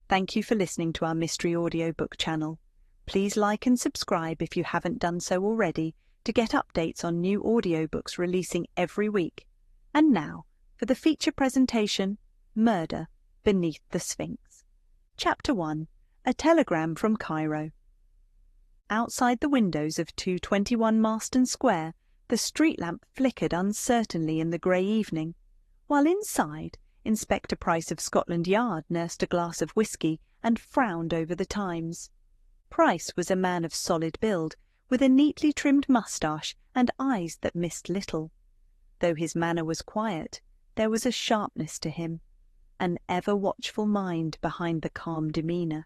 Thank you for listening to our Mystery Audiobook channel. Please like and subscribe if you haven't done so already to get updates on new audiobooks releasing every week. And now, for the feature presentation, Murder Beneath the Sphinx. Chapter 1. A Telegram from Cairo. Outside the windows of 221 Marston Square, the street lamp flickered uncertainly in the grey evening, while inside, Inspector Price of Scotland Yard nursed a glass of whisky and frowned over the Times. Price was a man of solid build, with a neatly trimmed moustache and eyes that missed little. Though his manner was quiet, there was a sharpness to him, an ever-watchful mind behind the calm demeanour.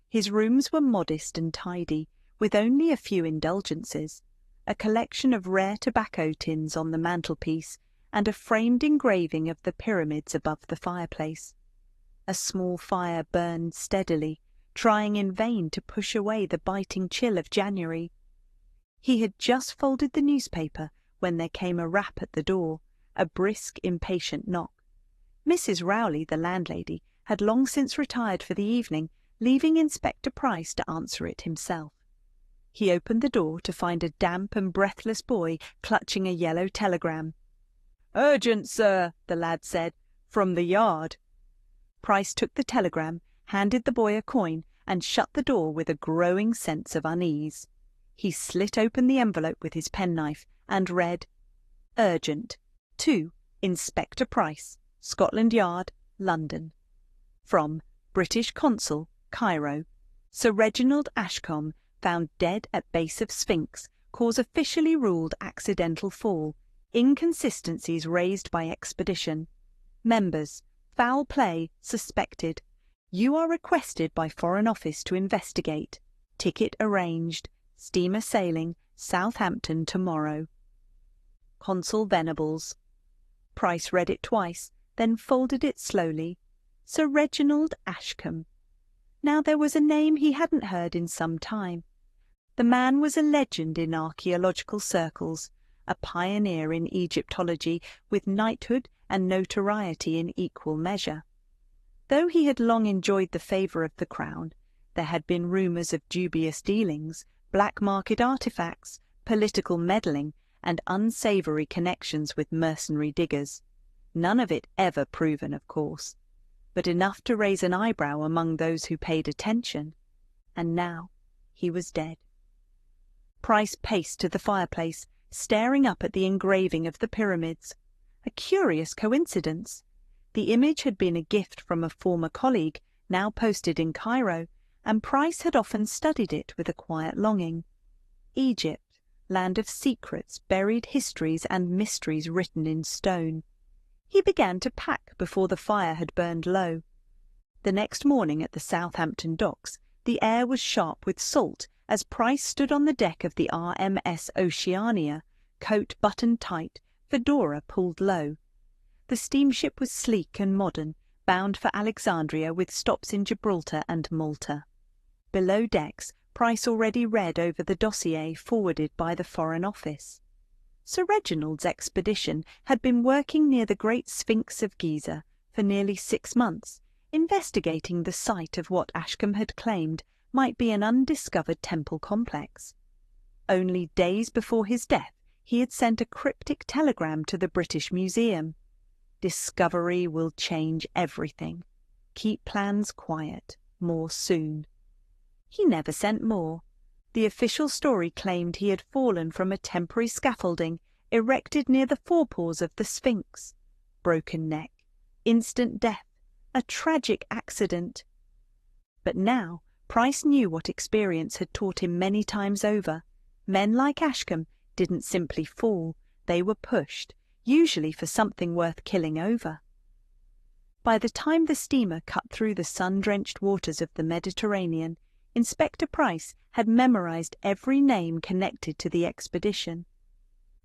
His rooms were modest and tidy, with only a few indulgences, a collection of rare tobacco tins on the mantelpiece, and a framed engraving of the pyramids above the fireplace. A small fire burned steadily, trying in vain to push away the biting chill of January. He had just folded the newspaper when there came a rap at the door, a brisk, impatient knock. Mrs. Rowley, the landlady, had long since retired for the evening, leaving Inspector Price to answer it himself. He opened the door to find a damp and breathless boy clutching a yellow telegram. "Urgent, sir," the lad said, "from the Yard." Price took the telegram, handed the boy a coin, and shut the door with a growing sense of unease. He slit open the envelope with his penknife and read, "Urgent. To Inspector Price, Scotland Yard, London. From British Consul, Cairo. Sir Reginald Ashcombe found dead at base of Sphinx. Cause officially ruled accidental fall. Inconsistencies raised by expedition. Members, foul play suspected. You are requested by Foreign Office to investigate. Ticket arranged. Steamer sailing Southampton tomorrow. Consul Venables." Price read it twice, then folded it slowly. Sir Reginald Ashcombe. Now there was a name he hadn't heard in some time. The man was a legend in archaeological circles, a pioneer in Egyptology, with knighthood and notoriety in equal measure. Though he had long enjoyed the favour of the Crown, there had been rumours of dubious dealings, black market artefacts, political meddling, and unsavoury connections with mercenary diggers. None of it ever proven, of course, but enough to raise an eyebrow among those who paid attention. And now he was dead. Price paced to the fireplace, staring up at the engraving of the pyramids. A curious coincidence. The image had been a gift from a former colleague, now posted in Cairo, and Price had often studied it with a quiet longing. Egypt, land of secrets, buried histories, and mysteries written in stone. He began to pack before the fire had burned low. The next morning at the Southampton docks, the air was sharp with salt as Price stood on the deck of the RMS Oceania, coat buttoned tight, fedora pulled low. The steamship was sleek and modern, bound for Alexandria with stops in Gibraltar and Malta. Below decks, Price already read over the dossier forwarded by the Foreign Office. Sir Reginald's expedition had been working near the Great Sphinx of Giza for nearly 6 months, investigating the site of what Ashcombe had claimed might be an undiscovered temple complex. Only days before his death, he had sent a cryptic telegram to the British Museum. "Discovery will change everything. Keep plans quiet. More soon." He never sent more. The official story claimed he had fallen from a temporary scaffolding erected near the forepaws of the Sphinx. Broken neck, instant death, a tragic accident. But now Price knew what experience had taught him many times over. Men like Ashcombe didn't simply fall, they were pushed, usually for something worth killing over. By the time the steamer cut through the sun-drenched waters of the Mediterranean, Inspector Price had memorized every name connected to the expedition.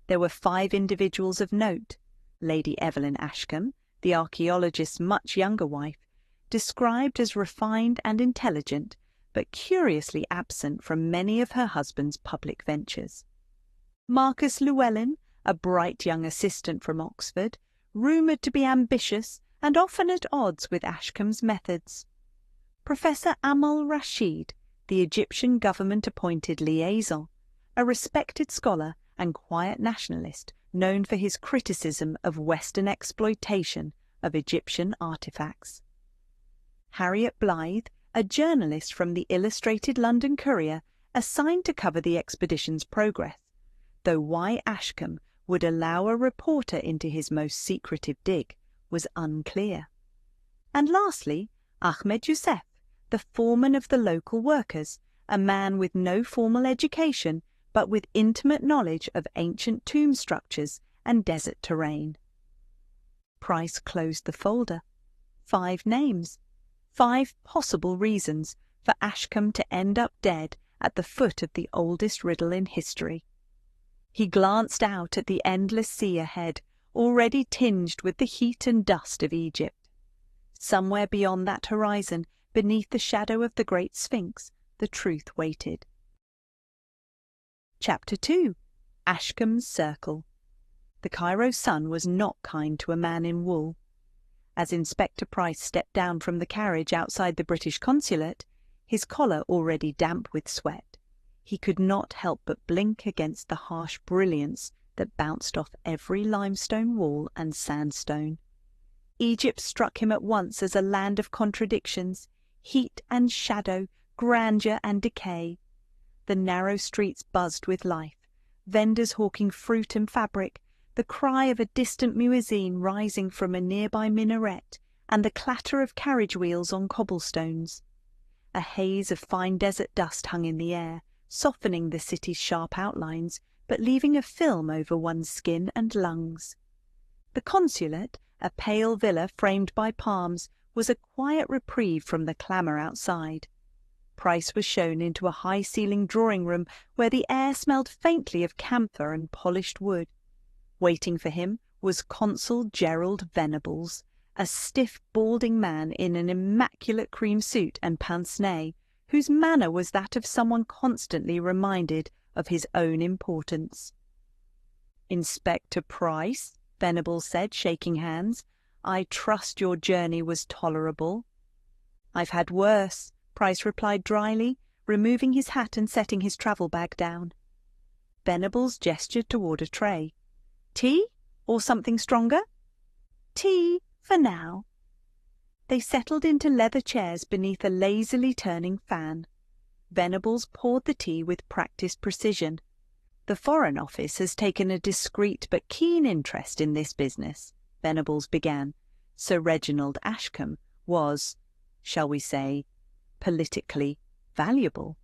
There were 5 individuals of note. Lady Evelyn Ashcombe, the archaeologist's much younger wife, described as refined and intelligent, but curiously absent from many of her husband's public ventures. Marcus Llewellyn, a bright young assistant from Oxford, rumoured to be ambitious and often at odds with Ashcombe's methods. Professor Amal Rashid, the Egyptian government-appointed liaison, a respected scholar and quiet nationalist known for his criticism of Western exploitation of Egyptian artifacts. Harriet Blythe, a journalist from the Illustrated London Courier, assigned to cover the expedition's progress, though why Ashcombe would allow a reporter into his most secretive dig was unclear. And lastly, Ahmed Youssef, the foreman of the local workers, a man with no formal education but with intimate knowledge of ancient tomb structures and desert terrain. Price closed the folder. 5 names. 5 possible reasons for Ashcombe to end up dead at the foot of the oldest riddle in history. He glanced out at the endless sea ahead, already tinged with the heat and dust of Egypt. Somewhere beyond that horizon, beneath the shadow of the great Sphinx, the truth waited. Chapter 2. Ashcombe's Circle. The Cairo sun was not kind to a man in wool. As Inspector Price stepped down from the carriage outside the British consulate, his collar already damp with sweat, he could not help but blink against the harsh brilliance that bounced off every limestone wall and sandstone. Egypt struck him at once as a land of contradictions, heat and shadow, grandeur and decay. The narrow streets buzzed with life, vendors hawking fruit and fabric, the cry of a distant muezzin rising from a nearby minaret, and the clatter of carriage wheels on cobblestones. A haze of fine desert dust hung in the air, softening the city's sharp outlines, but leaving a film over one's skin and lungs. The consulate, a pale villa framed by palms, was a quiet reprieve from the clamour outside. Price was shown into a high-ceilinged drawing-room where the air smelled faintly of camphor and polished wood. Waiting for him was Consul Gerald Venables, a stiff, balding man in an immaculate cream suit and pince-nez, whose manner was that of someone constantly reminded of his own importance. "Inspector Price," Venables said, shaking hands, "I trust your journey was tolerable." "I've had worse," Price replied dryly, removing his hat and setting his travel bag down. Venables gestured toward a tray. "Tea? Or something stronger?" "Tea, for now." They settled into leather chairs beneath a lazily turning fan. Venables poured the tea with practised precision. "The Foreign Office has taken a discreet but keen interest in this business," Venables began. "Sir Reginald Ashcombe was, shall we say, politically valuable."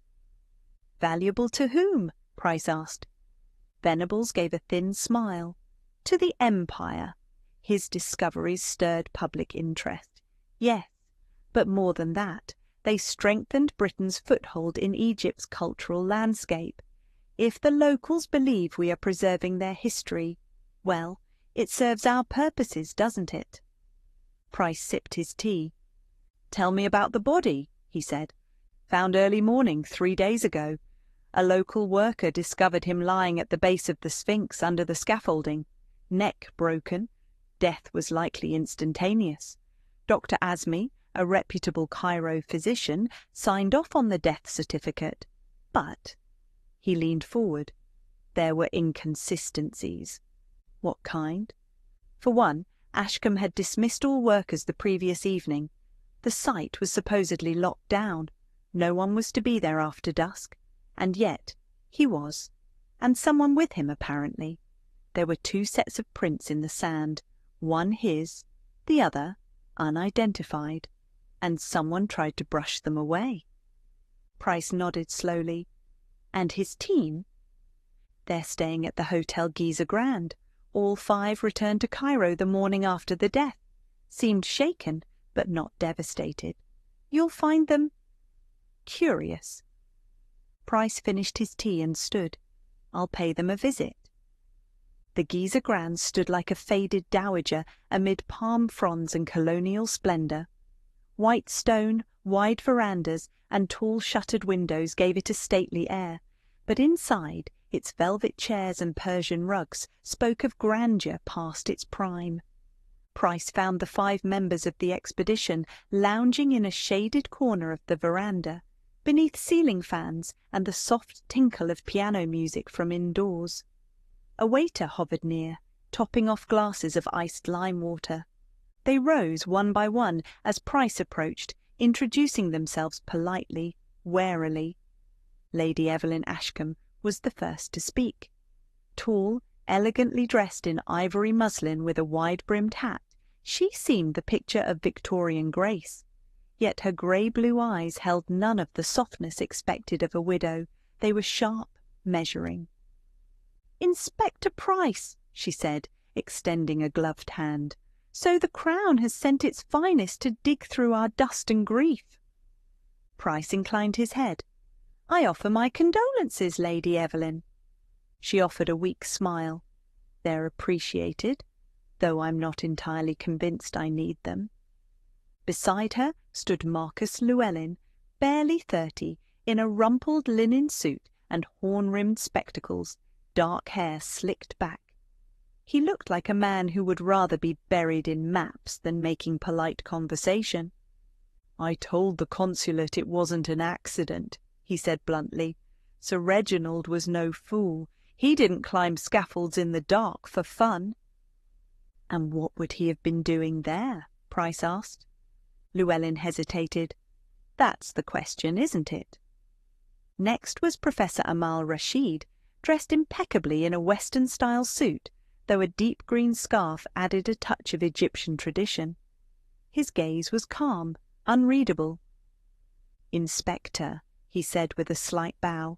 "Valuable to whom?" Price asked. Venables gave a thin smile. "To the Empire. His discoveries stirred public interest. Yes, but more than that, they strengthened Britain's foothold in Egypt's cultural landscape. If the locals believe we are preserving their history, well, it serves our purposes, doesn't it?" Price sipped his tea. "Tell me about the body," he said. "Found early morning 3 days ago. A local worker discovered him lying at the base of the Sphinx under the scaffolding. Neck broken. Death was likely instantaneous. Dr. Azmi, a reputable Cairo physician, signed off on the death certificate. But," he leaned forward, "there were inconsistencies." "What kind?" For one, Ashcombe had dismissed all workers the previous evening. The site was supposedly locked down. No one was to be there after dusk. And yet he was, and someone with him apparently. There were 2 sets of prints in the sand, one his, the other unidentified, and someone tried to brush them away. Price nodded slowly. "And his team?" "They're staying at the Hotel Giza Grand. All 5 returned to Cairo the morning after the death. Seemed shaken, but not devastated. You'll find them curious." Price finished his tea and stood. "I'll pay them a visit." The Giza Grand stood like a faded dowager amid palm fronds and colonial splendour. White stone, wide verandas, and tall shuttered windows gave it a stately air, but inside, its velvet chairs and Persian rugs spoke of grandeur past its prime. Price found the 5 members of the expedition lounging in a shaded corner of the veranda, beneath ceiling fans and the soft tinkle of piano music from indoors. A waiter hovered near, topping off glasses of iced lime water. They rose one by one as Price approached, introducing themselves politely, warily. Lady Evelyn Ashcombe was the first to speak. Tall, elegantly dressed in ivory muslin with a wide-brimmed hat, she seemed the picture of Victorian grace. Yet her grey-blue eyes held none of the softness expected of a widow. They were sharp, measuring. "Inspector Price," she said, extending a gloved hand, "so the Crown has sent its finest to dig through our dust and grief." Price inclined his head. "I offer my condolences, Lady Evelyn." She offered a weak smile. "They're appreciated, though I'm not entirely convinced I need them." Beside her stood Marcus Llewellyn, barely 30, in a rumpled linen suit and horn-rimmed spectacles, dark hair slicked back. He looked like a man who would rather be buried in maps than making polite conversation. "I told the consulate it wasn't an accident," he said bluntly. "Sir Reginald was no fool. He didn't climb scaffolds in the dark for fun." "And what would he have been doing there?" Price asked. Llewellyn hesitated. "That's the question, isn't it?" Next was Professor Amal Rashid, dressed impeccably in a Western-style suit, though a deep green scarf added a touch of Egyptian tradition. His gaze was calm, unreadable. "Inspector," he said with a slight bow,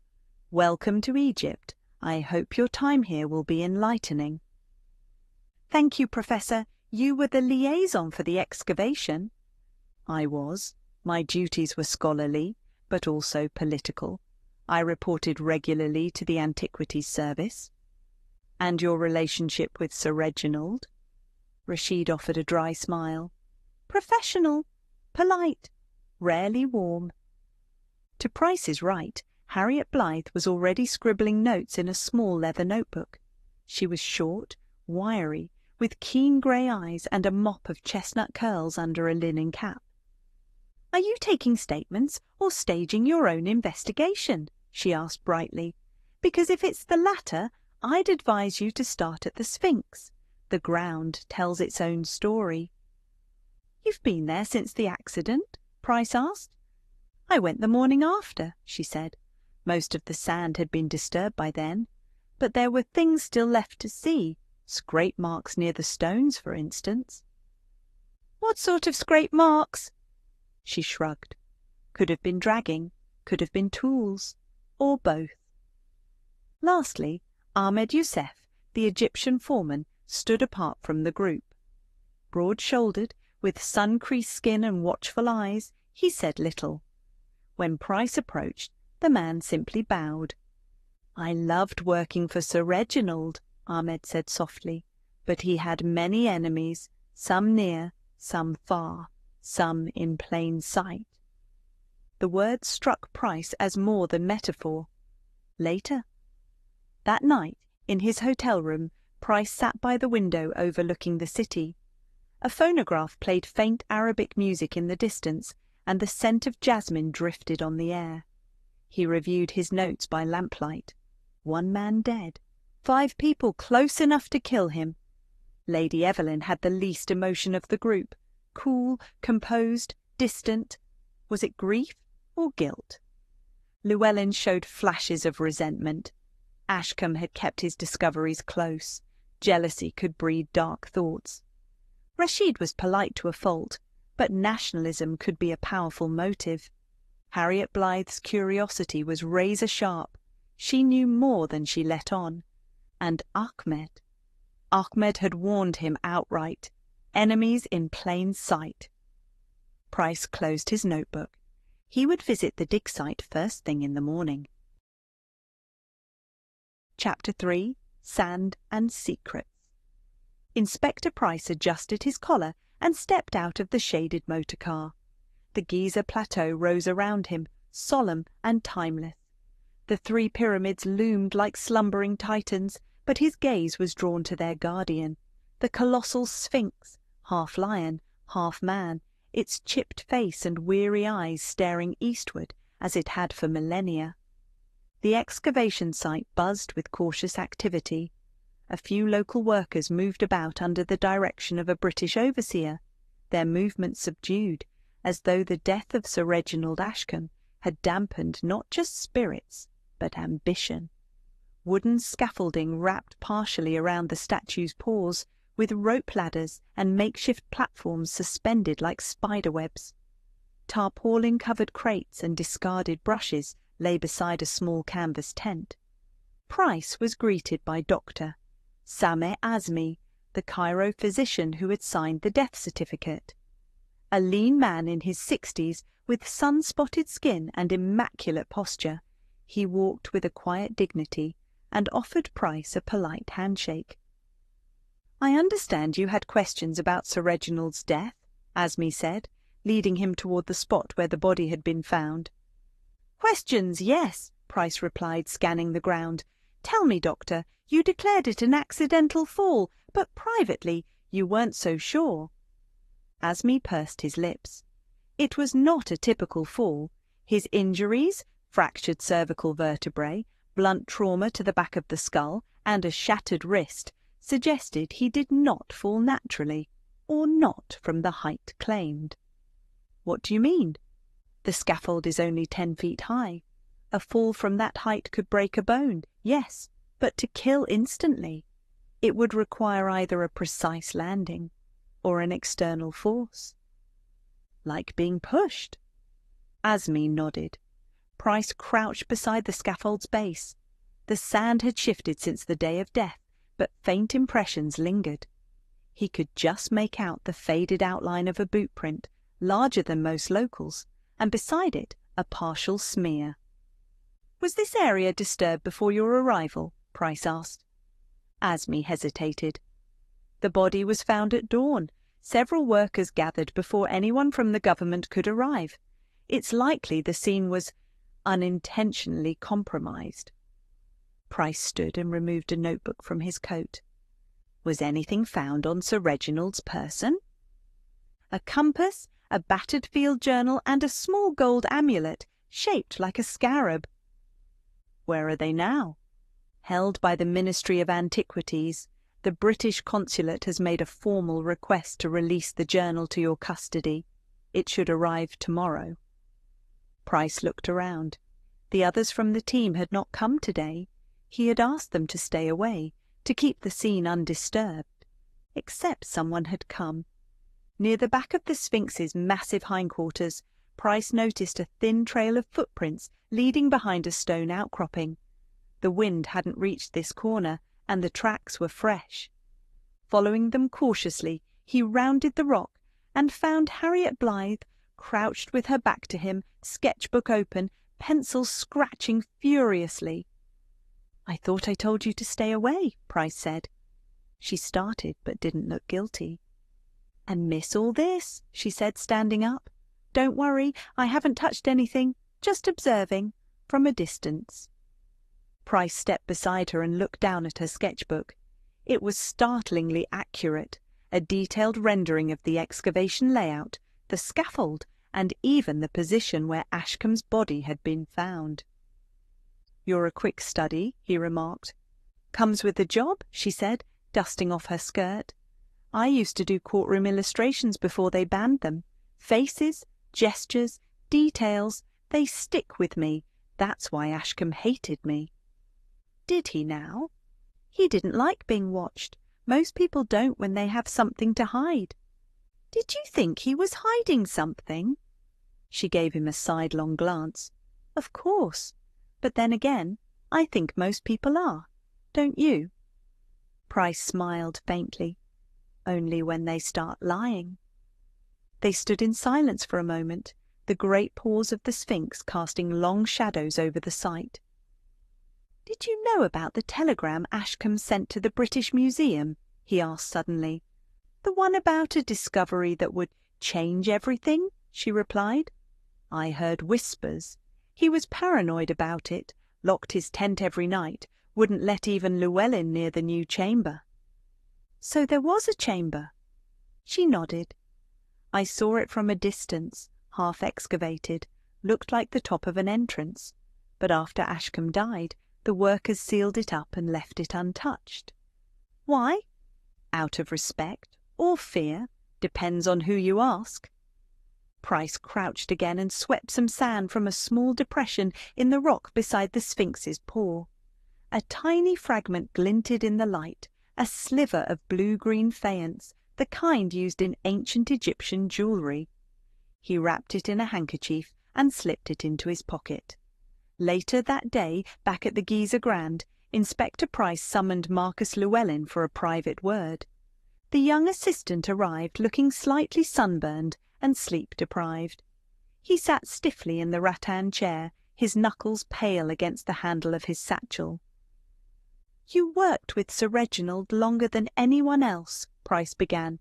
"welcome to Egypt. I hope your time here will be enlightening." "Thank you, Professor. You were the liaison for the excavation." "I was. My duties were scholarly, but also political. I reported regularly to the Antiquities Service." "And your relationship with Sir Reginald?" Rashid offered a dry smile. "Professional, polite, rarely warm." To Price's right, Harriet Blythe was already scribbling notes in a small leather notebook. She was short, wiry, with keen grey eyes and a mop of chestnut curls under a linen cap. "Are you taking statements or staging your own investigation?" she asked brightly. "Because if it's the latter, I'd advise you to start at the Sphinx. The ground tells its own story." "You've been there since the accident?" Price asked. "I went the morning after," she said. "Most of the sand had been disturbed by then, but there were things still left to see, scrape marks near the stones, for instance." "What sort of scrape marks?" She shrugged. Could have been dragging, could have been tools, or both. Lastly, Ahmed Youssef, the Egyptian foreman, stood apart from the group. Broad-shouldered, with sun-creased skin and watchful eyes, he said little. When Price approached, the man simply bowed. "I loved working for Sir Reginald," Ahmed said softly, "but he had many enemies, some near, some far, some in plain sight." The words struck Price as more than metaphor. Later. That night, in his hotel room, Price sat by the window overlooking the city. A phonograph played faint Arabic music in the distance, and the scent of jasmine drifted on the air. He reviewed his notes by lamplight. 1 man dead. 5 people close enough to kill him. Lady Evelyn had the least emotion of the group. Cool, composed, distant. Was it grief or guilt? Llewellyn showed flashes of resentment. Ashcombe had kept his discoveries close. Jealousy could breed dark thoughts. Rashid was polite to a fault, but nationalism could be a powerful motive. Harriet Blythe's curiosity was razor-sharp. She knew more than she let on. And Ahmed had warned him outright. Enemies in plain sight. Price closed his notebook. He would visit the dig site first thing in the morning. Chapter 3. Sand and Secrets. Inspector Price adjusted his collar and stepped out of the shaded motor car. The Giza plateau rose around him, solemn and timeless. The 3 pyramids loomed like slumbering titans, but his gaze was drawn to their guardian, the colossal Sphinx, half lion, half man, its chipped face and weary eyes staring eastward as it had for millennia. The excavation site buzzed with cautious activity. A few local workers moved about under the direction of a British overseer, their movements subdued, as though the death of Sir Reginald Ashcombe had dampened not just spirits, but ambition. Wooden scaffolding wrapped partially around the statue's paws, with rope ladders and makeshift platforms suspended like spiderwebs. Tarpaulin-covered crates and discarded brushes lay beside a small canvas tent. Price was greeted by Dr. Sameh Azmi, the Cairo physician who had signed the death certificate. A lean man in his 60s, with sun-spotted skin and immaculate posture, he walked with a quiet dignity and offered Price a polite handshake. "I understand you had questions about Sir Reginald's death," Azmi said, leading him toward the spot where the body had been found. "Questions, yes," Price replied, scanning the ground. "Tell me, Doctor, you declared it an accidental fall, but privately you weren't so sure." Azmi pursed his lips. It was not a typical fall. His injuries, fractured cervical vertebrae, blunt trauma to the back of the skull, and a shattered wrist, suggested he did not fall naturally, or not from the height claimed. "What do you mean?" "The scaffold is only 10 feet high. A fall from that height could break a bone, yes, but to kill instantly, it would require either a precise landing or an external force." "Like being pushed?" Azmi nodded. Price crouched beside the scaffold's base. The sand had shifted since the day of death, but faint impressions lingered. He could just make out the faded outline of a boot print, larger than most locals, and beside it a partial smear. "Was this area disturbed before your arrival?" Price asked. Azmi hesitated. "The body was found at dawn. Several workers gathered before anyone from the government could arrive. It's likely the scene was unintentionally compromised." Price stood and removed a notebook from his coat. "Was anything found on Sir Reginald's person?" "A compass, a battered field journal, and a small gold amulet, shaped like a scarab." "Where are they now?" "Held by the Ministry of Antiquities. The British consulate has made a formal request to release the journal to your custody. It should arrive tomorrow." Price looked around. The others from the team had not come today. He had asked them to stay away, to keep the scene undisturbed. Except someone had come. Near the back of the Sphinx's massive hindquarters, Price noticed a thin trail of footprints leading behind a stone outcropping. The wind hadn't reached this corner, and the tracks were fresh. Following them cautiously, he rounded the rock and found Harriet Blythe, crouched with her back to him, sketchbook open, pencils scratching furiously. "I thought I told you to stay away," Price said. She started, but didn't look guilty. "And miss all this," she said, standing up. "Don't worry, I haven't touched anything, just observing, from a distance." Price stepped beside her and looked down at her sketchbook. It was startlingly accurate, a detailed rendering of the excavation layout, the scaffold, and even the position where Ashcombe's body had been found. "You're a quick study," he remarked. "Comes with the job," she said, dusting off her skirt. "I used to do courtroom illustrations before they banned them. Faces, gestures, details, they stick with me. That's why Ashcombe hated me." Did he now? He didn't like being watched. Most people don't when they have something to hide. "Did you think he was hiding something?" She gave him a sidelong glance. "Of course. But then again, I think most people are. Don't you?" Price smiled faintly. "Only when they start lying." They stood in silence for a moment, the great paws of the Sphinx casting long shadows over the site. "Did you know about the telegram Ashcombe sent to the British Museum?" he asked suddenly. "The one about a discovery that would change everything?" she replied. "I heard whispers. He was paranoid about it, locked his tent every night, wouldn't let even Llewellyn near the new chamber." "So there was a chamber?" She nodded. I saw it from a distance, half excavated, looked like the top of an entrance, but after Ashcombe died, the workers sealed it up and left it untouched. Why? Out of respect or fear, depends on who you ask. Price crouched again and swept some sand from a small depression in the rock beside the Sphinx's paw. A tiny fragment glinted in the light, a sliver of blue-green faience, the kind used in ancient Egyptian jewellery. He wrapped it in a handkerchief and slipped it into his pocket. Later that day, back at the Giza Grand, Inspector Price summoned Marcus Llewellyn for a private word. The young assistant arrived looking slightly sunburned and sleep-deprived. He sat stiffly in the rattan chair, his knuckles pale against the handle of his satchel. "You worked with Sir Reginald longer than anyone else," Price began.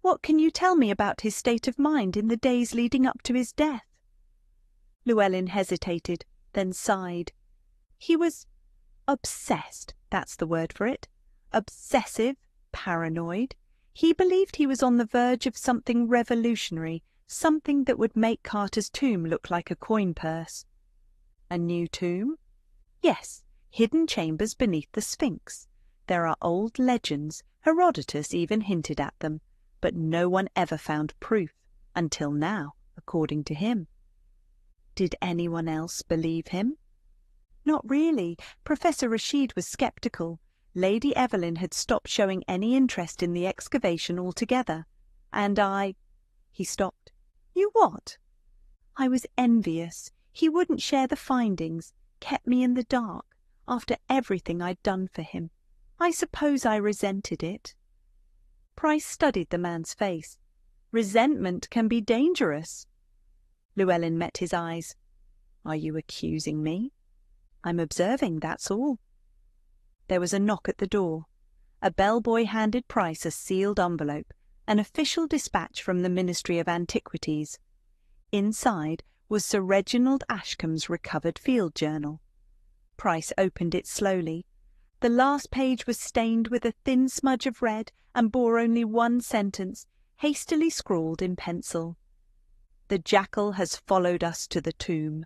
"What can you tell me about his state of mind in the days leading up to his death?" Llewellyn hesitated, then sighed. He was obsessed, that's the word for it. Obsessive, paranoid. He believed he was on the verge of something revolutionary, something that would make Carter's tomb look like a coin purse. A new tomb? Yes, hidden chambers beneath the Sphinx. There are old legends, Herodotus even hinted at them, but no one ever found proof, until now, according to him. Did anyone else believe him? Not really. Professor Rashid was sceptical. Lady Evelyn had stopped showing any interest in the excavation altogether. And He stopped. You what? I was envious. He wouldn't share the findings, kept me in the dark, after everything I'd done for him. I suppose I resented it. Price studied the man's face. Resentment can be dangerous. Llewellyn met his eyes. Are you accusing me? I'm observing, that's all. There was a knock at the door. A bellboy handed Price a sealed envelope, an official dispatch from the Ministry of Antiquities. Inside was Sir Reginald Ashcombe's recovered field journal. Price opened it slowly. The last page was stained with a thin smudge of red and bore only one sentence, hastily scrawled in pencil. The jackal has followed us to the tomb.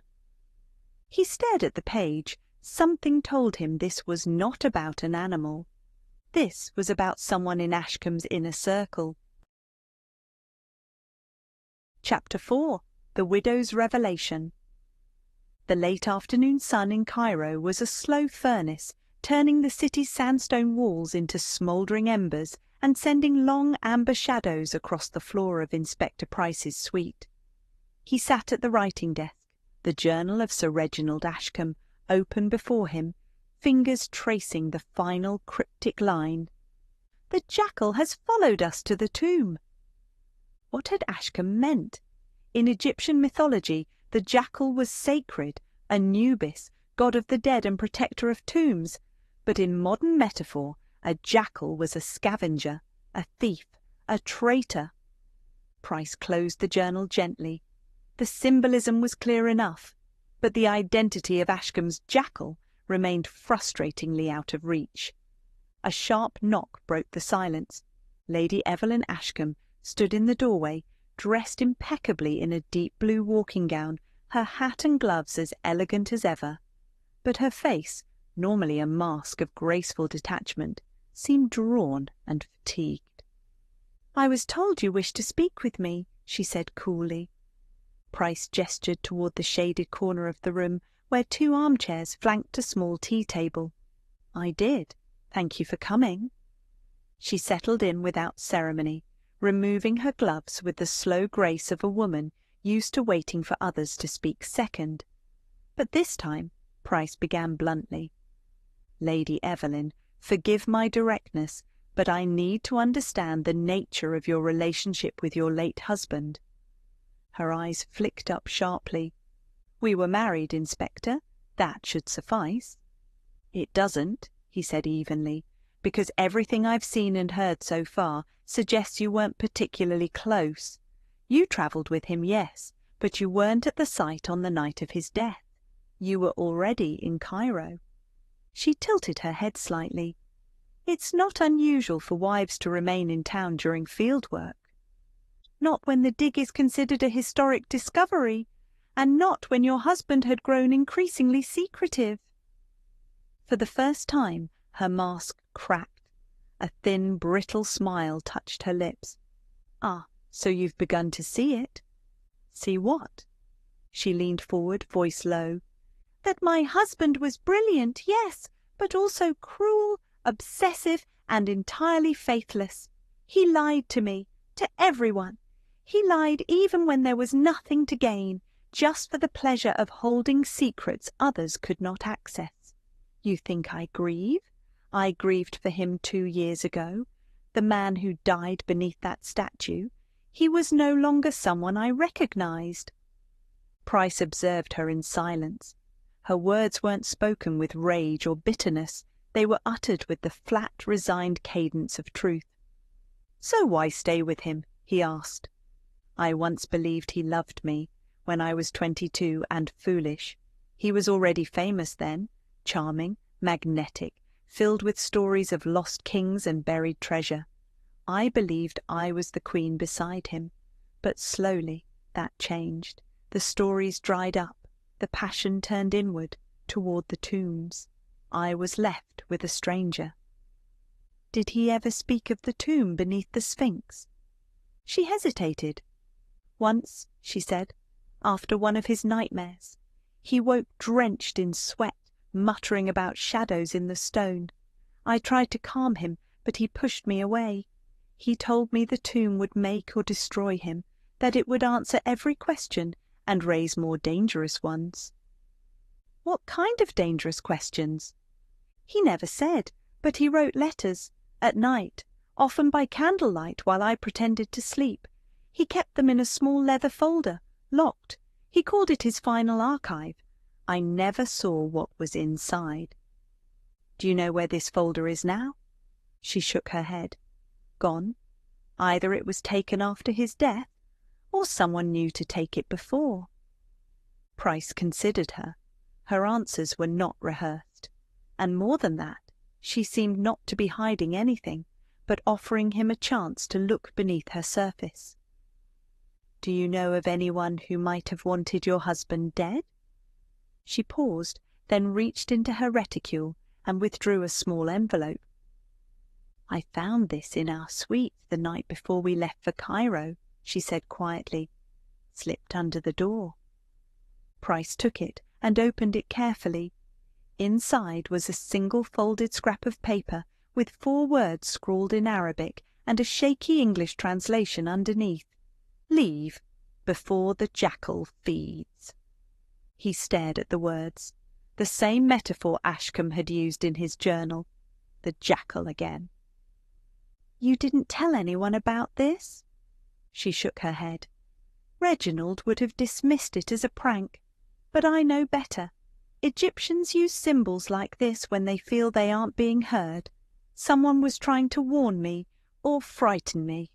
He stared at the page. Something told him this was not about an animal. This was about someone in Ashcombe's inner circle. Chapter 4. The Widow's Revelation. The late afternoon sun in Cairo was a slow furnace, turning the city's sandstone walls into smouldering embers and sending long amber shadows across the floor of Inspector Price's suite. He sat at the writing desk, the journal of Sir Reginald Ashcombe open before him, fingers tracing the final cryptic line. The jackal has followed us to the tomb. What had Ashcombe meant? In Egyptian mythology, the jackal was sacred, Anubis, god of the dead and protector of tombs. But in modern metaphor, a jackal was a scavenger, a thief, a traitor. Price closed the journal gently. The symbolism was clear enough, but the identity of Ashcombe's jackal remained frustratingly out of reach. A sharp knock broke the silence. Lady Evelyn Ashcombe stood in the doorway, dressed impeccably in a deep blue walking gown, her hat and gloves as elegant as ever. But her face, normally a mask of graceful detachment, seemed drawn and fatigued. "I was told you wished to speak with me," she said coolly. Price gestured toward the shaded corner of the room where two armchairs flanked a small tea table. "I did. Thank you for coming." She settled in without ceremony, removing her gloves with the slow grace of a woman used to waiting for others to speak second. But this time Price began bluntly. "Lady Evelyn, forgive my directness, but I need to understand the nature of your relationship with your late husband." Her eyes flicked up sharply. "We were married, Inspector. That should suffice." "It doesn't," he said evenly, "because everything I've seen and heard so far suggests you weren't particularly close. You travelled with him, yes, but you weren't at the site on the night of his death. You were already in Cairo." She tilted her head slightly. "It's not unusual for wives to remain in town during field work." Not when the dig is considered a historic discovery, and not when your husband had grown increasingly secretive." For the first time her mask cracked. A thin, brittle smile touched her lips. "Ah, so you've begun to see it?" "See what?" She leaned forward, voice low. "That my husband was brilliant, yes, but also cruel, obsessive, and entirely faithless. He lied to me, to everyone. He lied even when there was nothing to gain, just for the pleasure of holding secrets others could not access. You think I grieve? I grieved for him 2 years ago. The man who died beneath that statue. He was no longer someone I recognized." Price observed her in silence. Her words weren't spoken with rage or bitterness. They were uttered with the flat, resigned cadence of truth. "So why stay with him?" he asked. "I once believed he loved me, when I was 22 and foolish. He was already famous then, charming, magnetic, filled with stories of lost kings and buried treasure. I believed I was the queen beside him. But slowly that changed. The stories dried up. The passion turned inward, toward the tombs. I was left with a stranger." "Did he ever speak of the tomb beneath the Sphinx?" She hesitated. "Once," she said, "after one of his nightmares. He woke drenched in sweat, muttering about shadows in the stone. I tried to calm him, but he pushed me away. He told me the tomb would make or destroy him, that it would answer every question and raise more dangerous ones." "What kind of dangerous questions?" "He never said, but he wrote letters, at night, often by candlelight while I pretended to sleep. He kept them in a small leather folder, locked. He called it his final archive. I never saw what was inside." "Do you know where this folder is now?" She shook her head. "Gone. Either it was taken after his death, or someone knew to take it before." Price considered her. Her answers were not rehearsed. And more than that, she seemed not to be hiding anything, but offering him a chance to look beneath her surface. "Do you know of anyone who might have wanted your husband dead?" She paused, then reached into her reticule and withdrew a small envelope. "I found this in our suite the night before we left for Cairo," she said quietly. "Slipped under the door." Price took it and opened it carefully. Inside was a single folded scrap of paper with 4 words scrawled in Arabic and a shaky English translation underneath. "Leave before the jackal feeds." He stared at the words. The same metaphor Ashcombe had used in his journal. The jackal again. "You didn't tell anyone about this?" She shook her head. "Reginald would have dismissed it as a prank. But I know better. Egyptians use symbols like this when they feel they aren't being heard. Someone was trying to warn me, or frighten me."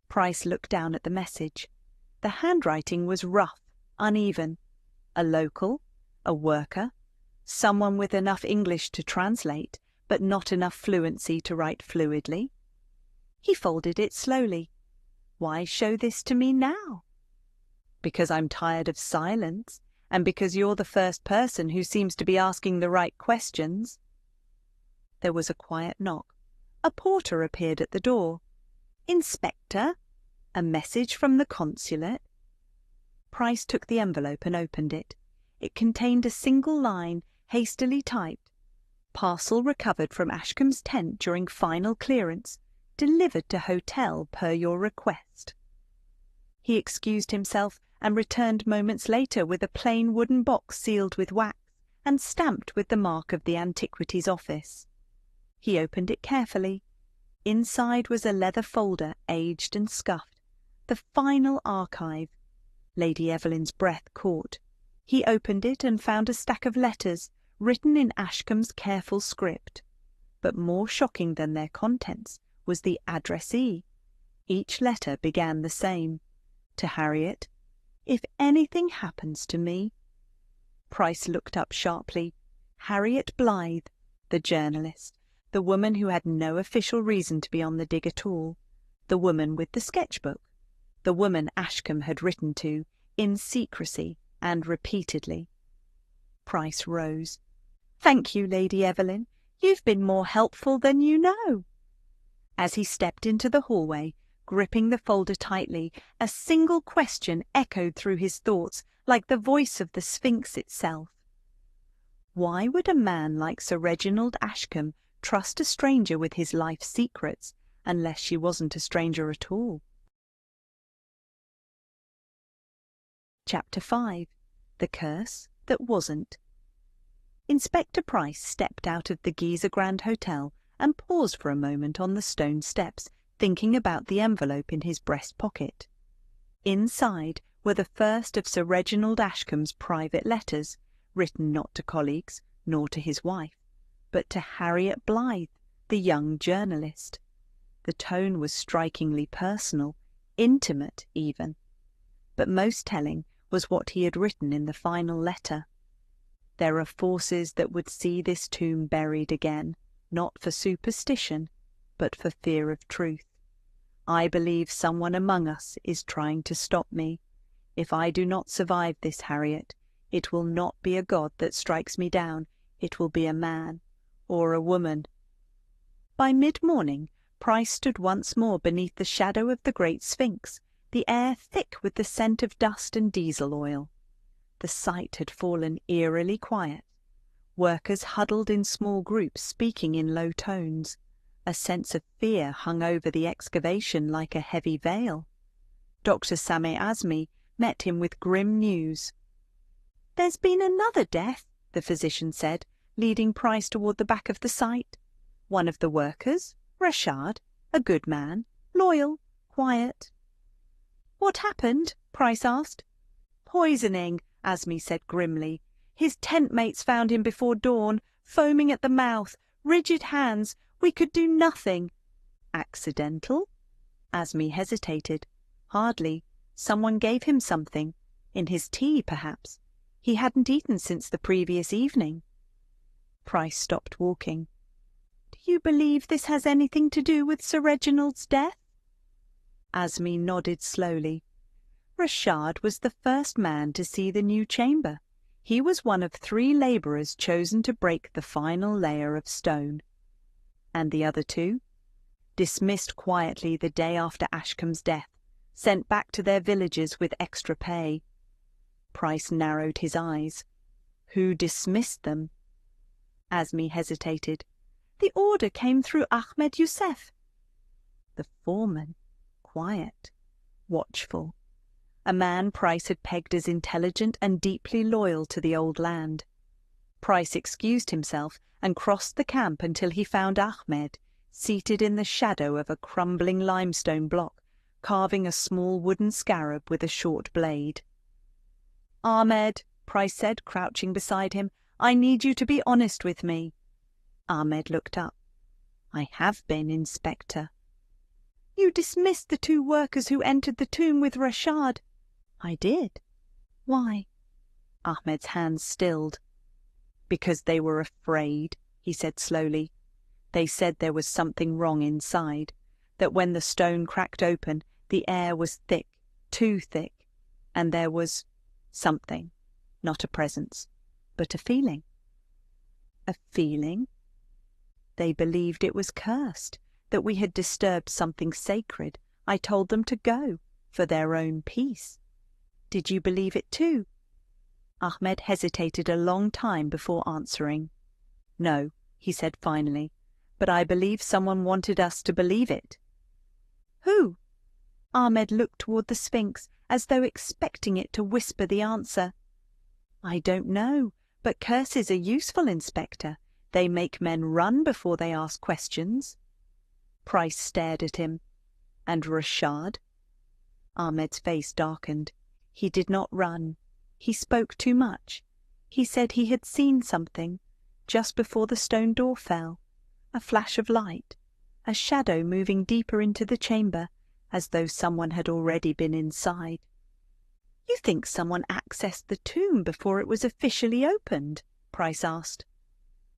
Price looked down at the message. The handwriting was rough, uneven. A local, a worker, someone with enough English to translate, but not enough fluency to write fluidly. He folded it slowly. "Why show this to me now?" "Because I'm tired of silence, and because you're the first person who seems to be asking the right questions." There was a quiet knock. A porter appeared at the door. "Inspector, a message from the consulate." Price took the envelope and opened it. It contained a single line, hastily typed. "Parcel recovered from Ashcombe's tent during final clearance. Delivered to hotel per your request." He excused himself and returned moments later with a plain wooden box sealed with wax and stamped with the mark of the Antiquities Office. He opened it carefully. Inside was a leather folder, aged and scuffed. The final archive. Lady Evelyn's breath caught. He opened it and found a stack of letters, written in Ashcombe's careful script. But more shocking than their contents was the addressee. Each letter began the same. To Harriet, "If anything happens to me." Price looked up sharply. Harriet Blythe, the journalist, the woman who had no official reason to be on the dig at all, the woman with the sketchbook. the woman Ashcombe had written to, in secrecy and repeatedly. Price rose. "Thank you, Lady Evelyn. You've been more helpful than you know." As he stepped into the hallway, gripping the folder tightly, a single question echoed through his thoughts like the voice of the Sphinx itself. Why would a man like Sir Reginald Ashcombe trust a stranger with his life's secrets, unless she wasn't a stranger at all? Chapter 5. The Curse That Wasn't. Inspector Price stepped out of the Giza Grand Hotel and paused for a moment on the stone steps, thinking about the envelope in his breast pocket. Inside were the first of Sir Reginald Ashcombe's private letters, written not to colleagues nor to his wife, but to Harriet Blythe, the young journalist. The tone was strikingly personal, intimate even. But most telling was what he had written in the final letter. "There are forces that would see this tomb buried again, not for superstition, but for fear of truth. I believe someone among us is trying to stop me. If I do not survive this, Harriet, it will not be a god that strikes me down, it will be a man, or a woman." By mid-morning, Price stood once more beneath the shadow of the great Sphinx, the air thick with the scent of dust and diesel oil. The site had fallen eerily quiet. Workers huddled in small groups, speaking in low tones. A sense of fear hung over the excavation like a heavy veil. Dr. Sameh Azmi met him with grim news. "There's been another death," the physician said, leading Price toward the back of the site. "One of the workers, Rashad, a good man, loyal, quiet." "What happened?" Price asked. "Poisoning," Azmi said grimly. "His tent mates found him before dawn, foaming at the mouth, rigid hands. We could do nothing." "Accidental?" Azmi hesitated. "Hardly. Someone gave him something. In his tea, perhaps. He hadn't eaten since the previous evening." Price stopped walking. "Do you believe this has anything to do with Sir Reginald's death?" Azmi nodded slowly. "Rashad was the first man to see the new chamber. He was one of 3 labourers chosen to break the final layer of stone." "And the other 2? "Dismissed quietly the day after Ashcombe's death, sent back to their villages with extra pay." Price narrowed his eyes. "Who dismissed them?" Azmi hesitated. "The order came through Ahmed Youssef." The foreman, quiet, watchful. A man Price had pegged as intelligent and deeply loyal to the old land. Price excused himself and crossed the camp until he found Ahmed, seated in the shadow of a crumbling limestone block, carving a small wooden scarab with a short blade. "Ahmed," Price said, crouching beside him, "I need you to be honest with me." Ahmed looked up. "I have been, Inspector." "You dismissed the 2 workers who entered the tomb with Rashad." "I did." "Why?" Ahmed's hands stilled. "Because they were afraid," he said slowly. "They said there was something wrong inside, that when the stone cracked open, the air was thick, too thick, and there was something, not a presence, but a feeling." "A feeling?" "They believed it was cursed, that we had disturbed something sacred. I told them to go, for their own peace." "Did you believe it too?" Ahmed hesitated a long time before answering. "No," he said finally, "but I believe someone wanted us to believe it." "Who?" Ahmed looked toward the Sphinx, as though expecting it to whisper the answer. "I don't know, but curses are useful, Inspector. They make men run before they ask questions." Price stared at him. "And Rashad?" Ahmed's face darkened. "He did not run. He spoke too much. He said he had seen something, just before the stone door fell. A flash of light, a shadow moving deeper into the chamber, as though someone had already been inside." "You think someone accessed the tomb before it was officially opened?" Price asked.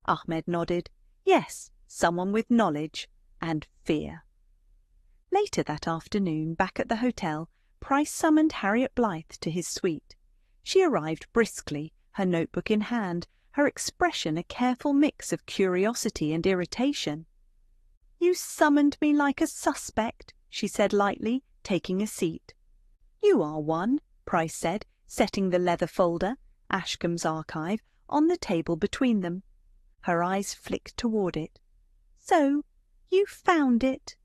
Ahmed nodded. "Yes, someone with knowledge and fear." Later that afternoon, back at the hotel, Price summoned Harriet Blythe to his suite. She arrived briskly, her notebook in hand, her expression a careful mix of curiosity and irritation. "You summoned me like a suspect," she said lightly, taking a seat. "You are one," Price said, setting the leather folder, Ashcombe's archive, on the table between them. Her eyes flicked toward it. "So, you found it?"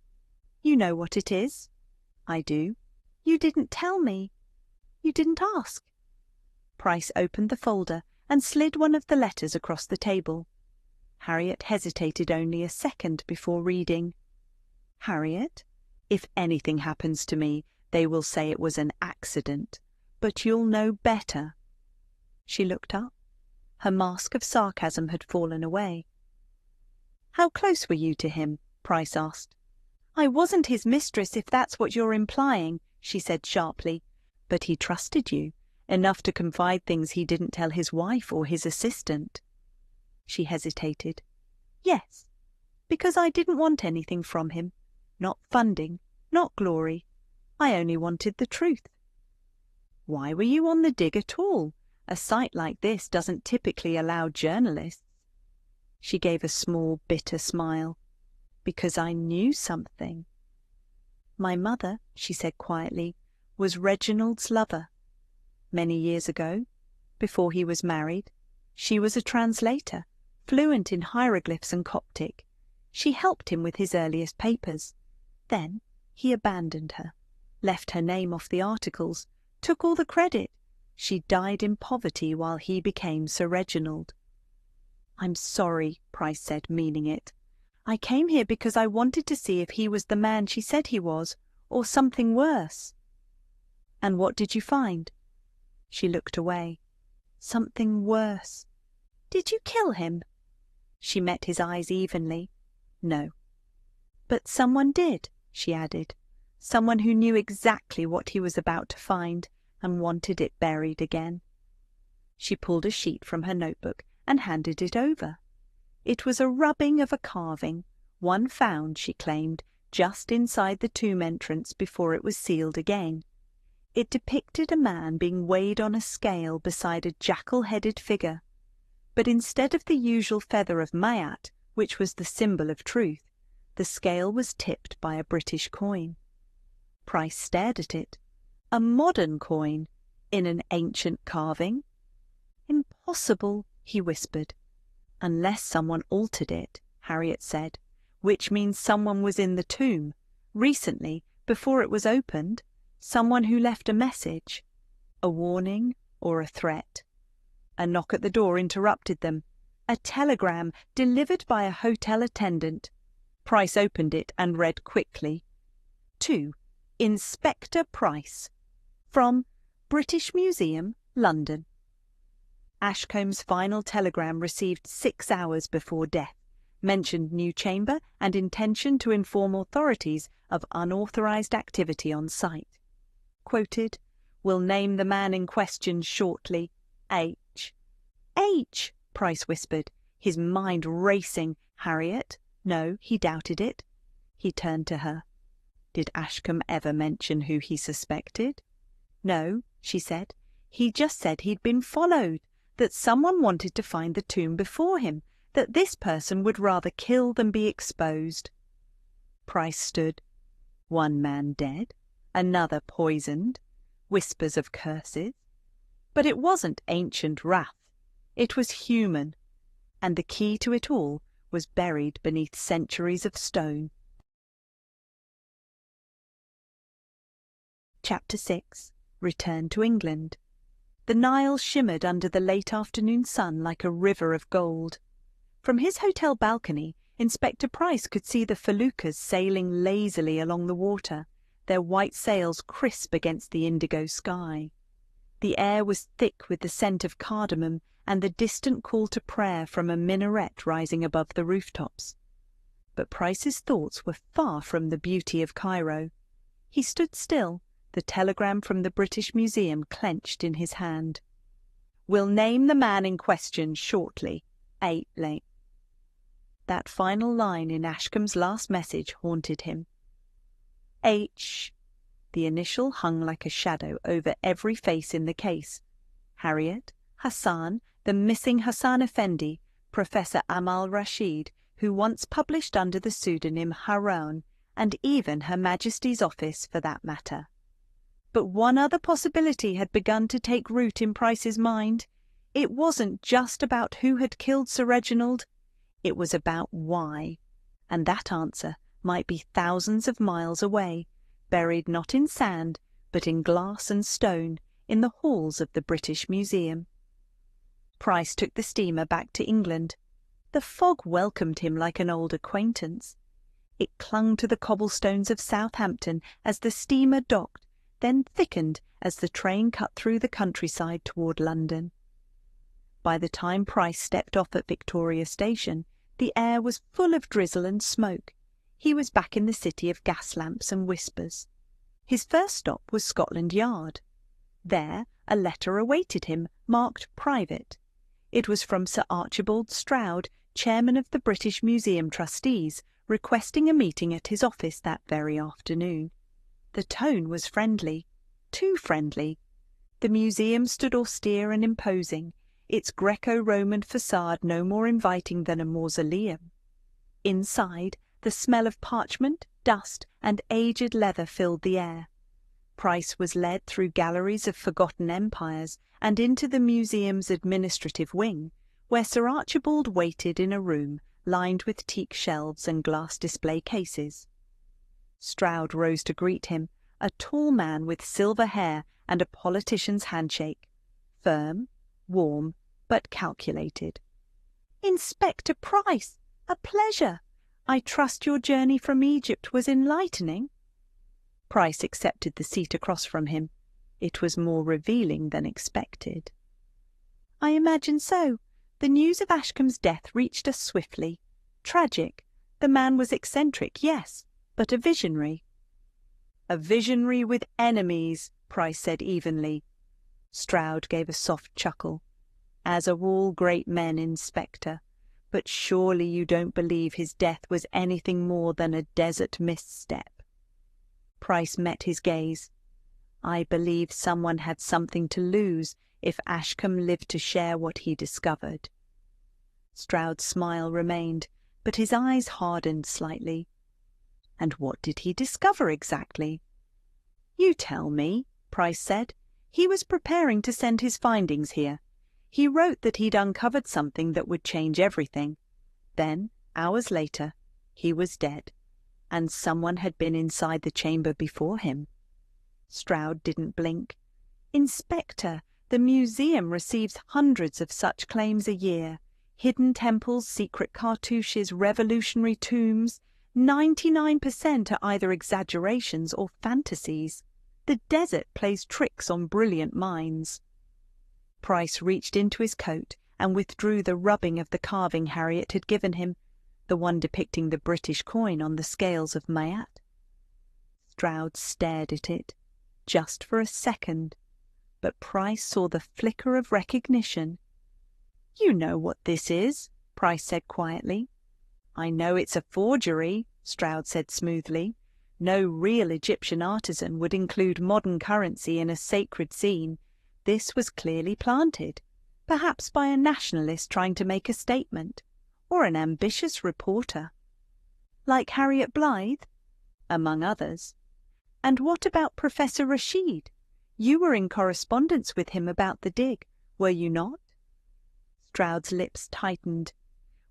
"You know what it is?" "I do." "You didn't tell me. You didn't ask." Price opened the folder and slid one of the letters across the table. Harriet hesitated only a second before reading. "Harriet, if anything happens to me, they will say it was an accident, but you'll know better." She looked up. Her mask of sarcasm had fallen away. "How close were you to him?" Price asked. "I wasn't his mistress, if that's what you're implying," she said sharply. "But he trusted you, enough to confide things he didn't tell his wife or his assistant." She hesitated. "Yes, because I didn't want anything from him. Not funding, not glory. I only wanted the truth." "Why were you on the dig at all? A site like this doesn't typically allow journalists." She gave a small, bitter smile. "Because I knew something." "My mother," she said quietly, "was Reginald's lover. Many years ago, before he was married, she was a translator, fluent in hieroglyphs and Coptic. She helped him with his earliest papers. Then he abandoned her, left her name off the articles, took all the credit. She died in poverty while he became Sir Reginald." "I'm sorry," Price said, meaning it. "I came here because I wanted to see if he was the man she said he was, or something worse." "And what did you find?" She looked away. "Something worse." "Did you kill him?" She met his eyes evenly. "No." "But someone did," she added. "Someone who knew exactly what he was about to find and wanted it buried again." She pulled a sheet from her notebook and handed it over. It was a rubbing of a carving, one found, she claimed, just inside the tomb entrance before it was sealed again. It depicted a man being weighed on a scale beside a jackal-headed figure. But instead of the usual feather of Mayat, which was the symbol of truth, the scale was tipped by a British coin. Price stared at it. A modern coin, in an ancient carving? "Impossible," he whispered. "Unless someone altered it," Harriet said, "which means someone was in the tomb, recently, before it was opened, someone who left a message, a warning or a threat." A knock at the door interrupted them. A telegram delivered by a hotel attendant. Price opened it and read quickly. "To Inspector Price. From British Museum, London." Ashcombe's final telegram, received 6 hours before death, mentioned new chamber and intention to inform authorities of unauthorized activity on site. Quoted, "Will name the man in question shortly. H." "H," Price whispered, his mind racing. Harriet? No, he doubted it. He turned to her. "Did Ashcombe ever mention who he suspected?" "No," she said. "He just said he'd been followed, that someone wanted to find the tomb before him, that this person would rather kill than be exposed." Price stood. One man dead, another poisoned, whispers of curses. But it wasn't ancient wrath. It was human, and the key to it all was buried beneath centuries of stone. Chapter 6. Return to England. The Nile shimmered under the late afternoon sun like a river of gold. From his hotel balcony, Inspector Price could see the feluccas sailing lazily along the water, their white sails crisp against the indigo sky. The air was thick with the scent of cardamom and the distant call to prayer from a minaret rising above the rooftops. But Price's thoughts were far from the beauty of Cairo. He stood still, the telegram from the British Museum clenched in his hand. "Will name the man in question shortly. 8 late." That final line in Ashcombe's last message haunted him. H. The initial hung like a shadow over every face in the case. Harriet, Hassan, the missing Hassan Effendi, Professor Amal Rashid, who once published under the pseudonym Haroun, and even Her Majesty's office for that matter. But one other possibility had begun to take root in Price's mind. It wasn't just about who had killed Sir Reginald, it was about why. And that answer might be thousands of miles away, buried not in sand, but in glass and stone, in the halls of the British Museum. Price took the steamer back to England. The fog welcomed him like an old acquaintance. It clung to the cobblestones of Southampton as the steamer docked, then thickened as the train cut through the countryside toward London. By the time Price stepped off at Victoria Station, the air was full of drizzle and smoke. He was back in the city of gas lamps and whispers. His first stop was Scotland Yard. There a letter awaited him, marked Private. It was from Sir Archibald Stroud, chairman of the British Museum Trustees, requesting a meeting at his office that very afternoon. The tone was friendly, too friendly. The museum stood austere and imposing, its Greco-Roman facade no more inviting than a mausoleum. Inside, the smell of parchment, dust, and aged leather filled the air. Price was led through galleries of forgotten empires and into the museum's administrative wing, where Sir Archibald waited in a room lined with teak shelves and glass display cases. Stroud rose to greet him, a tall man with silver hair and a politician's handshake, firm, warm, but calculated. "Inspector Price, a pleasure. I trust your journey from Egypt was enlightening." Price accepted the seat across from him. It was more revealing than expected. "I imagine so. The news of Ashcombe's death reached us swiftly. Tragic. The man was eccentric, yes, but a visionary." "A visionary with enemies," Price said evenly. Stroud gave a soft chuckle. "As are all great men, Inspector. But surely you don't believe his death was anything more than a desert misstep." Price met his gaze. "I believe someone had something to lose if Ashcombe lived to share what he discovered." Stroud's smile remained, but his eyes hardened slightly. "And what did he discover exactly?" "You tell me," Price said. "He was preparing to send his findings here. He wrote that he'd uncovered something that would change everything. Then, hours later, he was dead, and someone had been inside the chamber before him." Stroud didn't blink. "Inspector, the museum receives hundreds of such claims a year. Hidden temples, secret cartouches, revolutionary tombs. 99% are either exaggerations or fantasies. The desert plays tricks on brilliant minds." Price reached into his coat and withdrew the rubbing of the carving Harriet had given him, the one depicting the British coin on the scales of Mayat. Stroud stared at it, just for a second, but Price saw the flicker of recognition. "You know what this is," Price said quietly. "I know it's a forgery," Stroud said smoothly. "No real Egyptian artisan would include modern currency in a sacred scene. This was clearly planted, perhaps by a nationalist trying to make a statement, or an ambitious reporter." "Like Harriet Blythe?" "Among others." "And what about Professor Rashid? You were in correspondence with him about the dig, were you not?" Stroud's lips tightened.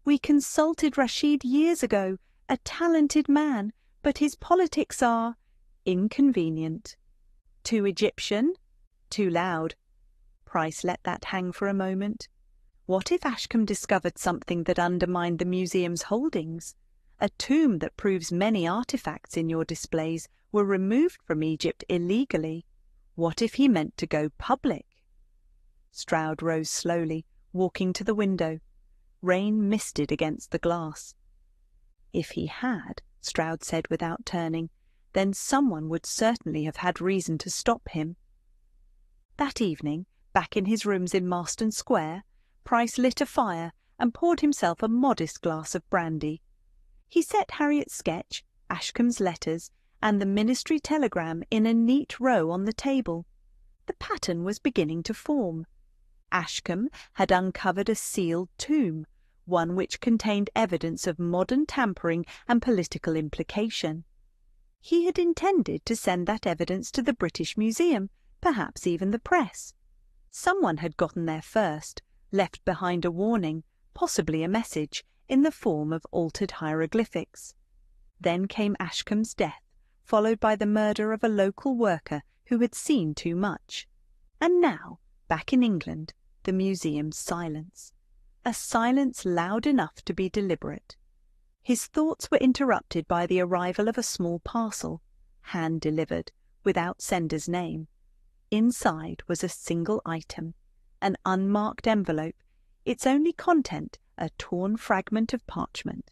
"We consulted Rashid years ago, a talented man, but his politics are inconvenient. Too Egyptian, too loud." Price let that hang for a moment. What if Ashcombe discovered something that undermined the museum's holdings? A tomb that proves many artifacts in your displays were removed from Egypt illegally. What if he meant to go public? Stroud rose slowly, walking to the window. Rain misted against the glass. "If he had," Stroud said without turning, "then someone would certainly have had reason to stop him." That evening, back in his rooms in Marston Square, Price lit a fire and poured himself a modest glass of brandy. He set Harriet's sketch, Ashcombe's letters, and the ministry telegram in a neat row on the table. The pattern was beginning to form. Ashcombe had uncovered a sealed tomb, one which contained evidence of modern tampering and political implication. He had intended to send that evidence to the British Museum, perhaps even the press. Someone had gotten there first, left behind a warning, possibly a message, in the form of altered hieroglyphics. Then came Ashcombe's death, followed by the murder of a local worker who had seen too much. And now, back in England, the museum's silence. A silence loud enough to be deliberate. His thoughts were interrupted by the arrival of a small parcel, hand-delivered, without sender's name. Inside was a single item, an unmarked envelope, its only content a torn fragment of parchment.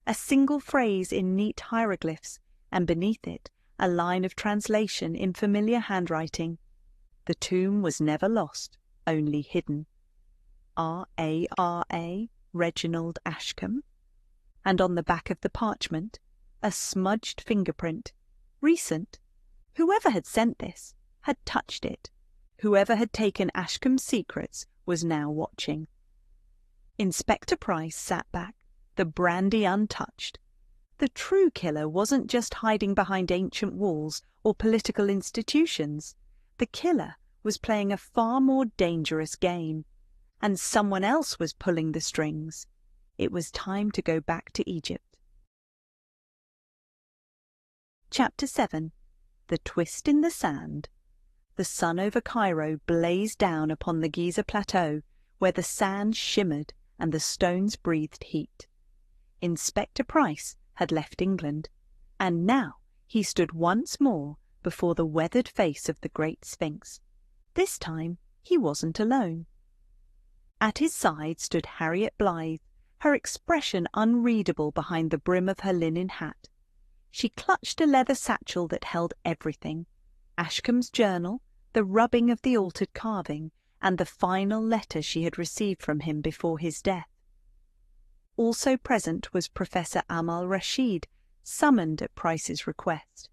A single phrase in neat hieroglyphs, and beneath it a line of translation in familiar handwriting. The tomb was never lost, only hidden. R.A.R.A. Reginald Ashcombe. And on the back of the parchment, a smudged fingerprint. Recent. Whoever had sent this had touched it. Whoever had taken Ashcombe's secrets was now watching. Inspector Price sat back, the brandy untouched. The true killer wasn't just hiding behind ancient walls or political institutions. The killer was playing a far more dangerous game, and someone else was pulling the strings. It was time to go back to Egypt. Chapter 7. The Twist in the Sand. The sun over Cairo blazed down upon the Giza Plateau, where the sand shimmered and the stones breathed heat. Inspector Price had left England, and now he stood once more before the weathered face of the great Sphinx. This time he wasn't alone. At his side stood Harriet Blythe, her expression unreadable behind the brim of her linen hat. She clutched a leather satchel that held everything: Ashcombe's journal, the rubbing of the altered carving, and the final letter she had received from him before his death. Also present was Professor Amal Rashid, summoned at Price's request.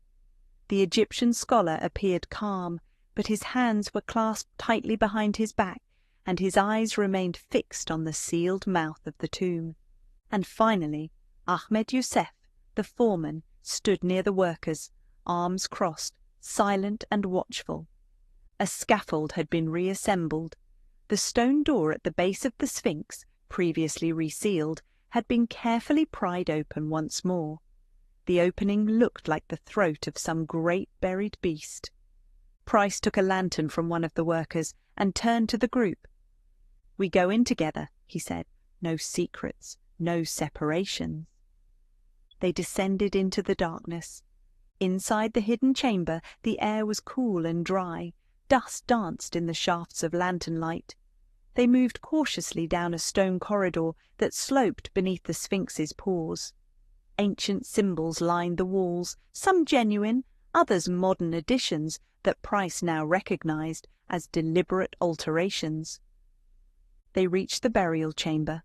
The Egyptian scholar appeared calm, but his hands were clasped tightly behind his back, and his eyes remained fixed on the sealed mouth of the tomb. And finally, Ahmed Youssef, the foreman, stood near the workers, arms crossed, silent and watchful. A scaffold had been reassembled. The stone door at the base of the Sphinx, previously resealed, had been carefully pried open once more. The opening looked like the throat of some great buried beast. Price took a lantern from one of the workers and turned to the group. "We go in together," he said. "No secrets, no separations." They descended into the darkness. Inside the hidden chamber the air was cool and dry. Dust danced in the shafts of lantern light. They moved cautiously down a stone corridor that sloped beneath the Sphinx's paws. Ancient symbols lined the walls, some genuine, others modern additions that Price now recognized as deliberate alterations. They reached the burial chamber.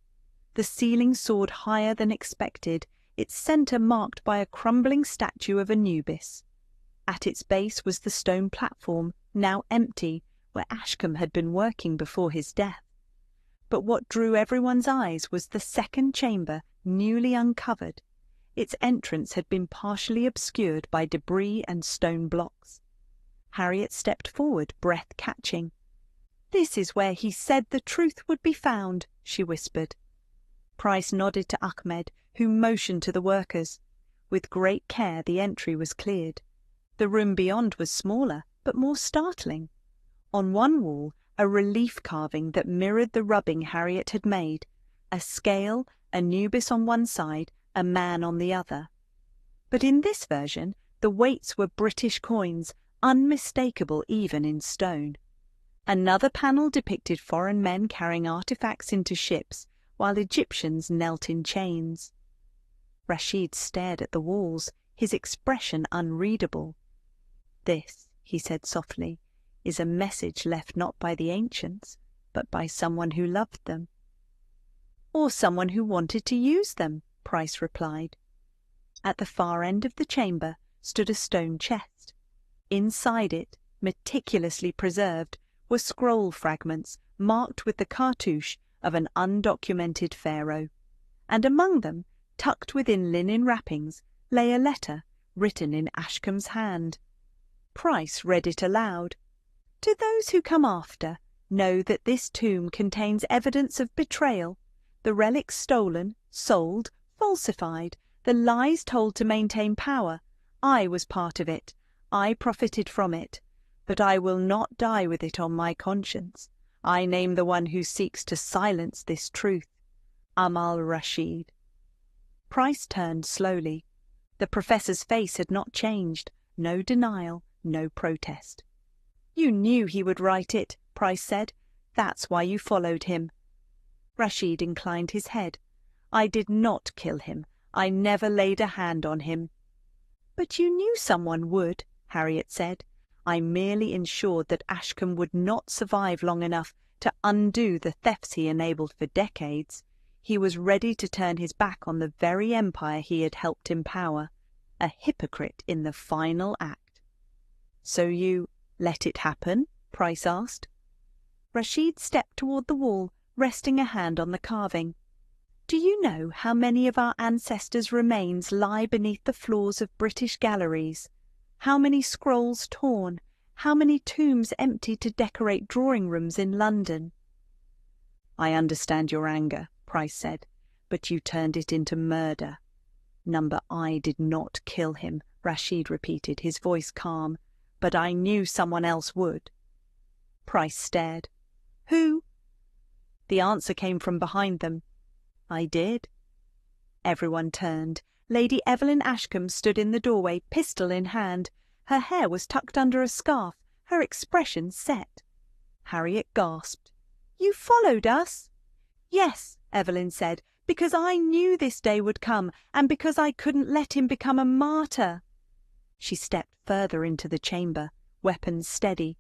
The ceiling soared higher than expected, its centre marked by a crumbling statue of Anubis. At its base was the stone platform, now empty, where Ashcombe had been working before his death. But what drew everyone's eyes was the second chamber, newly uncovered. Its entrance had been partially obscured by debris and stone blocks. Harriet stepped forward, breath catching. "This is where he said the truth would be found," she whispered. Price nodded to Ahmed, who motioned to the workers. With great care the entry was cleared. The room beyond was smaller, but more startling. On one wall, a relief carving that mirrored the rubbing Harriet had made. A scale, Anubis on one side, a man on the other. But in this version, the weights were British coins, unmistakable even in stone. Another panel depicted foreign men carrying artifacts into ships, while Egyptians knelt in chains. Rashid stared at the walls, his expression unreadable. "This," he said softly, "is a message left not by the ancients, but by someone who loved them." "Or someone who wanted to use them," Price replied. At the far end of the chamber stood a stone chest. Inside it, meticulously preserved, were scroll fragments marked with the cartouche of an undocumented pharaoh, and among them, tucked within linen wrappings, lay a letter written in Ashcombe's hand. Price read it aloud. "To those who come after, know that this tomb contains evidence of betrayal, the relics stolen, sold, falsified, the lies told to maintain power. I was part of it. I profited from it. But I will not die with it on my conscience. I name the one who seeks to silence this truth. Amal Rashid." Price turned slowly. The professor's face had not changed. No denial, no protest. "You knew he would write it," Price said. "That's why you followed him." Rashid inclined his head. "I did not kill him. I never laid a hand on him." "But you knew someone would," Harriet said. "I merely ensured that Ashcombe would not survive long enough to undo the thefts he enabled for decades. He was ready to turn his back on the very empire he had helped empower, a hypocrite in the final act." "So you let it happen?" Price asked. Rashid stepped toward the wall, resting a hand on the carving. "Do you know how many of our ancestors' remains lie beneath the floors of British galleries? How many scrolls torn? How many tombs empty to decorate drawing rooms in London?" "I understand your anger," Price said, "but you turned it into murder." "Number I did not kill him," Rashid repeated, his voice calm, "but I knew someone else would." Price stared. "Who?" The answer came from behind them. "I did." Everyone turned. Lady Evelyn Ashcombe stood in the doorway, pistol in hand. Her hair was tucked under a scarf, her expression set. Harriet gasped. "You followed us?" "Yes," Evelyn said, "because I knew this day would come, and because I couldn't let him become a martyr." She stepped further into the chamber, weapons steady.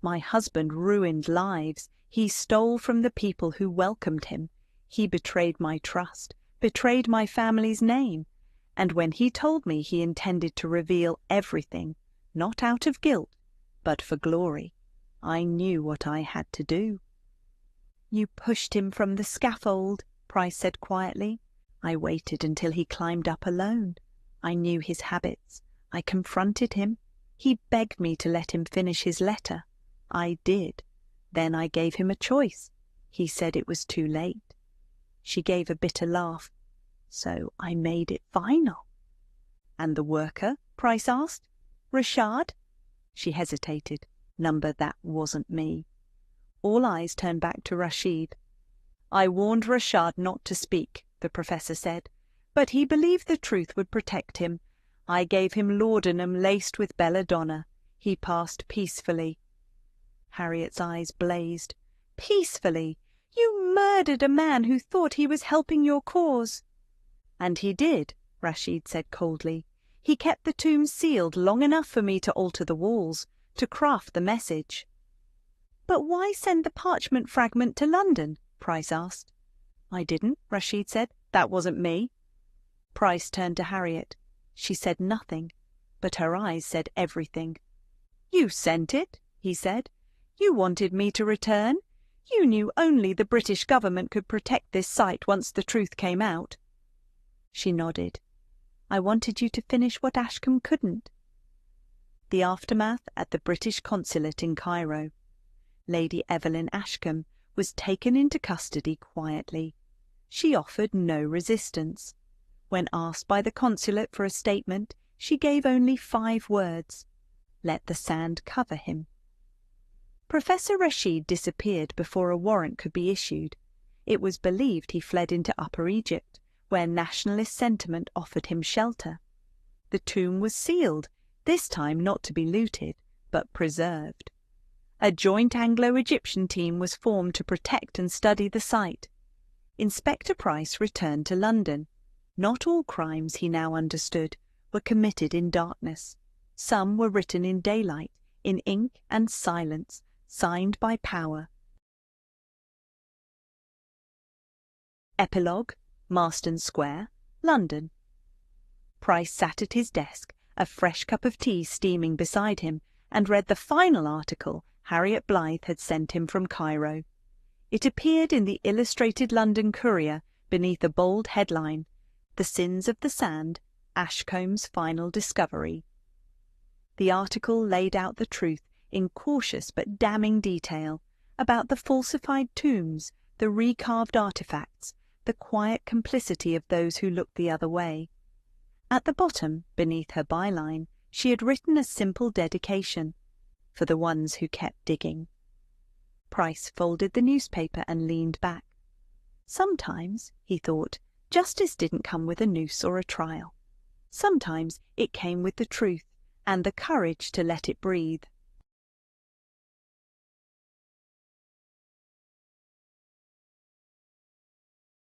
"My husband ruined lives. He stole from the people who welcomed him. He betrayed my trust, betrayed my family's name. And when he told me he intended to reveal everything, not out of guilt, but for glory, I knew what I had to do." "You pushed him from the scaffold," Price said quietly. "I waited until he climbed up alone. I knew his habits. I confronted him. He begged me to let him finish his letter. I did. Then I gave him a choice. He said it was too late." She gave a bitter laugh. "So I made it final." "And the worker?" Price asked. "Rashad?" She hesitated. "Number, that wasn't me." All eyes turned back to Rashid. "I warned Rashad not to speak," the professor said, "but he believed the truth would protect him. I gave him laudanum laced with belladonna. He passed peacefully." Harriet's eyes blazed. "Peacefully? You murdered a man who thought he was helping your cause." "And he did," Rashid said coldly. "He kept the tomb sealed long enough for me to alter the walls, to craft the message." "But why send the parchment fragment to London?" Price asked. "I didn't," Rashid said. "That wasn't me." Price turned to Harriet. She said nothing, but her eyes said everything. "You sent it," he said. "You wanted me to return. You knew only the British government could protect this site once the truth came out." She nodded. "I wanted you to finish what Ashcombe couldn't." The aftermath at the British consulate in Cairo. Lady Evelyn Ashcombe was taken into custody quietly. She offered no resistance. When asked by the consulate for a statement, she gave only 5 words. "Let the sand cover him." Professor Rashid disappeared before a warrant could be issued. It was believed he fled into Upper Egypt, where nationalist sentiment offered him shelter. The tomb was sealed, this time not to be looted, but preserved. A joint Anglo-Egyptian team was formed to protect and study the site. Inspector Price returned to London. Not all crimes, he now understood, were committed in darkness. Some were written in daylight, in ink and silence, signed by power. Epilogue, Marston Square, London. Price sat at his desk, a fresh cup of tea steaming beside him, and read the final article Harriet Blythe had sent him from Cairo. It appeared in the Illustrated London Courier beneath a bold headline, "The Sins of the Sand, Ashcomb's Final Discovery." The article laid out the truth in cautious but damning detail about the falsified tombs, the recarved artifacts, the quiet complicity of those who looked the other way. At the bottom, beneath her byline, she had written a simple dedication, "For the ones who kept digging." Price folded the newspaper and leaned back. Sometimes, he thought, justice didn't come with a noose or a trial. Sometimes it came with the truth and the courage to let it breathe.